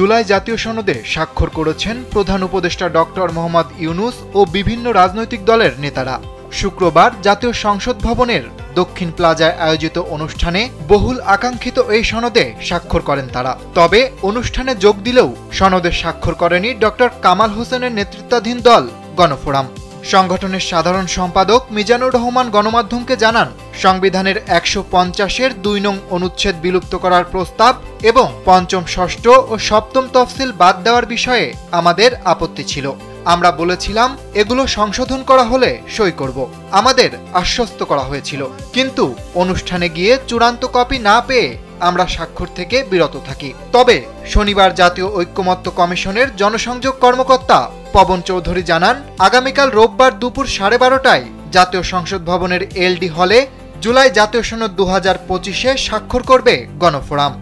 জুলাই জাতীয় সনদে স্বাক্ষর করেছেন প্রধান উপদেষ্টা ডক্টর মোহাম্মদ ইউনূস ও বিভিন্ন রাজনৈতিক দলের নেতারা। শুক্রবার জাতীয় সংসদ ভবনের দক্ষিণ প্লাজায় আয়োজিত অনুষ্ঠানে বহুল আকাঙ্ক্ষিত এই সনদে স্বাক্ষর করেন তারা। তবে অনুষ্ঠানে যোগ দিলেও সনদে স্বাক্ষর করেনি ডক্টর কামাল হোসেনের নেতৃত্বাধীন দল গণফোরাম। সংগঠনের সাধারণ সম্পাদক মিজানুর রহমান গণমাধ্যমকে জানান, সংবিধানের ১৫০-এর ২ নং অনুচ্ছেদ বিলুপ্ত করার প্রস্তাব এবং পঞ্চম, ষষ্ঠ ও সপ্তম তফসিল বাদ দেওয়ার বিষয়ে আমাদের আপত্তি ছিল। আমরা বলেছিলাম এগুলো সংশোধন করা হলে সই করব। আমাদের আশ্বস্ত করা হয়েছিল, কিন্তু অনুষ্ঠানে গিয়ে চূড়ান্ত কপি না পেয়ে আমরা স্বাক্ষর থেকে বিরত থাকি। তবে শনিবার জাতীয় ঐক্যমত্য কমিশনের জনসংযোগ কর্মকর্তা পবন চৌধুরী জানান, আগামীকাল রোববার দুপুর 12:30টায় জাতীয় সংসদ ভবনের এলডি হলে জুলাই জাতীয় সনদ 2025-এ স্বাক্ষর করবে গণফোরাম।